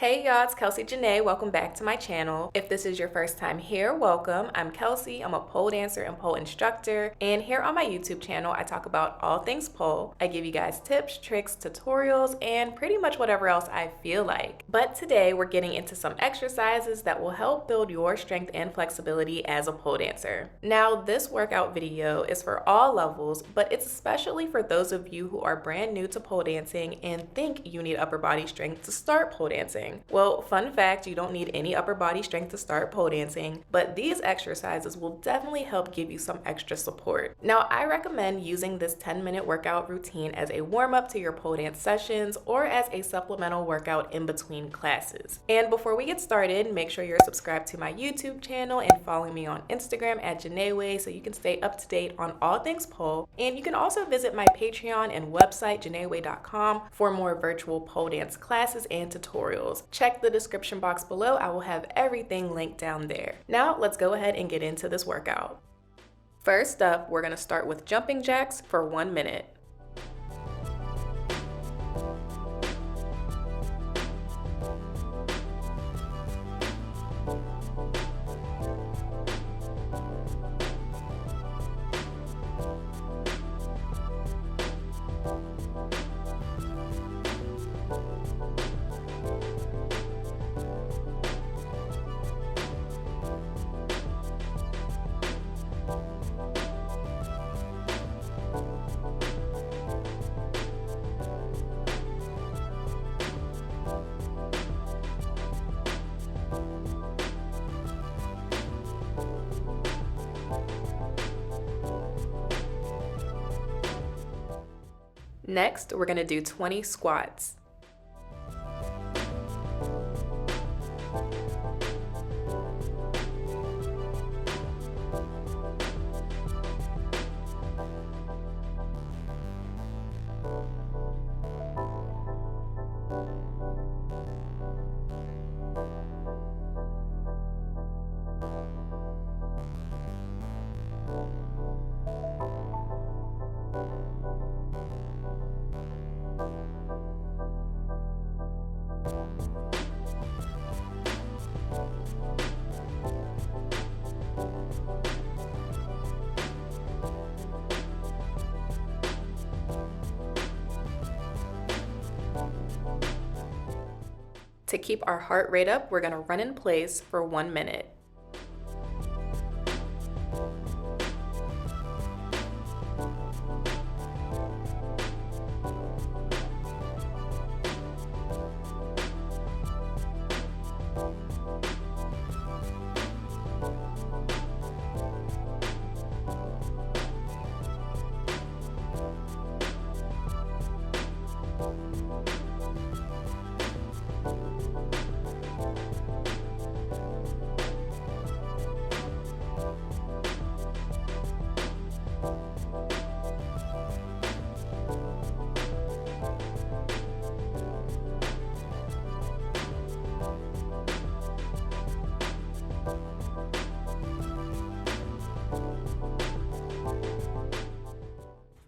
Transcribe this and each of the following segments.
Hey y'all, it's Kelsey Janay. Welcome back to my channel. If this is your first time here, welcome. I'm Kelsey. I'm a pole dancer and pole instructor. And here on my YouTube channel, I talk about all things pole. I give you guys tips, tricks, tutorials, and pretty much whatever else I feel like. But today we're getting into some exercises that will help build your strength and flexibility as a pole dancer. Now, this workout video is for all levels, but it's especially for those of you who are brand new to pole dancing and think you need upper body strength to start pole dancing. Well, fun fact, you don't need any upper body strength to start pole dancing, but these exercises will definitely help give you some extra support. Now, I recommend using this 10-minute workout routine as a warm-up to your pole dance sessions or as a supplemental workout in between classes. And before we get started, make sure you're subscribed to my YouTube channel and follow me on Instagram at Janay so you can stay up to date on all things pole. And you can also visit my Patreon and website, janayway.com, for more virtual pole dance classes and tutorials. Check the description box below. I will have everything linked down there. Now let's go ahead and get into this workout. First up, we're going to start with jumping jacks for 1 minute. Next, we're going to do 20 squats. To keep our heart rate up, we're going to run in place for 1 minute.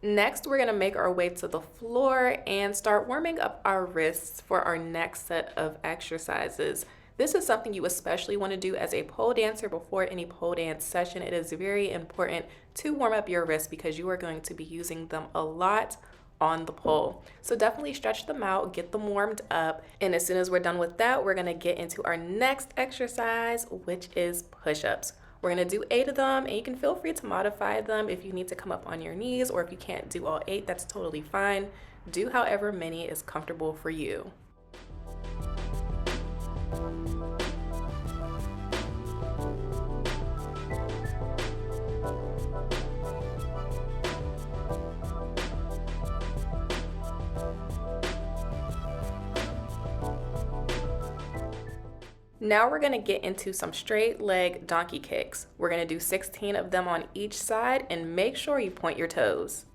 Next, we're going to make our way to the floor and start warming up our wrists for our next set of exercises. This is something you especially want to do as a pole dancer before any pole dance session. It is very important to warm up your wrists because you are going to be using them a lot on the pole. So definitely stretch them out, get them warmed up, and as soon as we're done with that, we're going to get into our next exercise, which is push-ups. We're going to do 8 of them, and you can feel free to modify them if you need to come up on your knees, or if you can't do all 8, that's totally fine. Do however many is comfortable for you. Now we're going to get into some straight leg donkey kicks. We're going to do 16 of them on each side, and make sure you point your toes.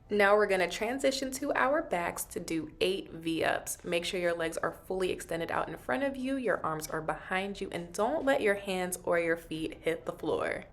Now we're going to transition to our backs to do 8 V-ups. Make sure your legs are fully extended out in front of you, your arms are behind you, and don't let your hands or your feet hit the floor.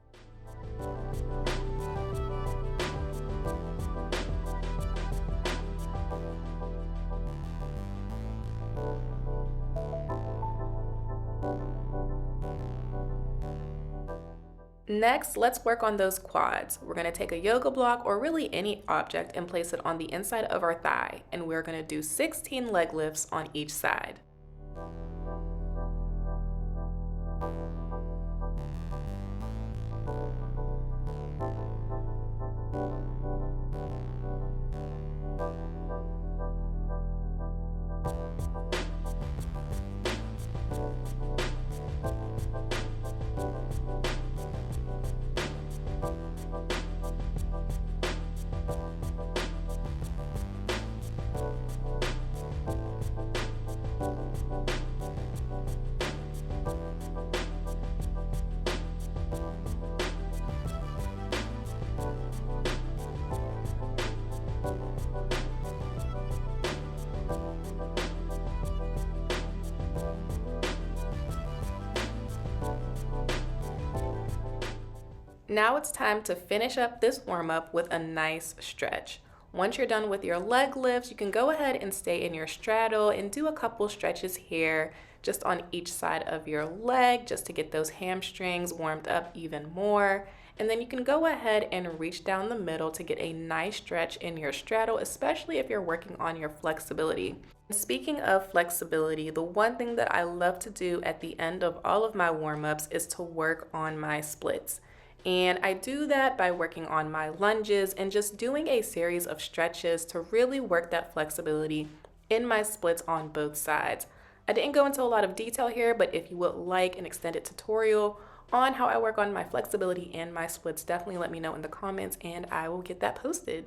Next, let's work on those quads. We're going to take a yoga block or really any object and place it on the inside of our thigh, and we're going to do 16 leg lifts on each side. Now it's time to finish up this warm-up with a nice stretch. Once you're done with your leg lifts, you can go ahead and stay in your straddle and do a couple stretches here just on each side of your leg just to get those hamstrings warmed up even more. And then you can go ahead and reach down the middle to get a nice stretch in your straddle, especially if you're working on your flexibility. Speaking of flexibility, the one thing that I love to do at the end of all of my warm-ups is to work on my splits. And I do that by working on my lunges and just doing a series of stretches to really work that flexibility in my splits on both sides. I didn't go into a lot of detail here, but if you would like an extended tutorial on how I work on my flexibility and my splits, definitely let me know in the comments and I will get that posted.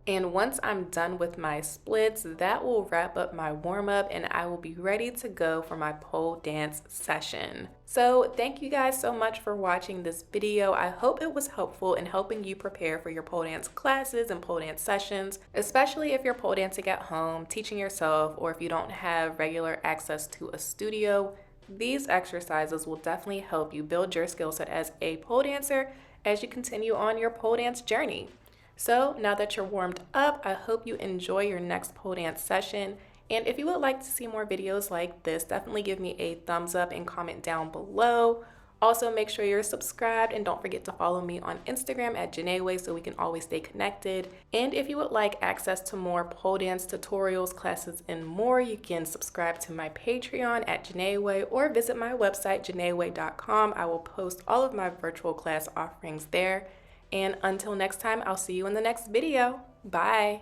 And once I'm done with my splits, that will wrap up my warm-up and I will be ready to go for my pole dance session. So thank you guys so much for watching this video. I hope it was helpful in helping you prepare for your pole dance classes and pole dance sessions, especially if you're pole dancing at home, teaching yourself, or if you don't have regular access to a studio. These exercises will definitely help you build your skill set as a pole dancer as you continue on your pole dance journey. So now that you're warmed up, I hope you enjoy your next pole dance session. And if you would like to see more videos like this, definitely give me a thumbs up and comment down below. Also, make sure you're subscribed and don't forget to follow me on Instagram at Janay so we can always stay connected. And if you would like access to more pole dance tutorials, classes, and more, you can subscribe to my Patreon at Janay or visit my website, janayway.com. I will post all of my virtual class offerings there. And until next time, I'll see you in the next video. Bye.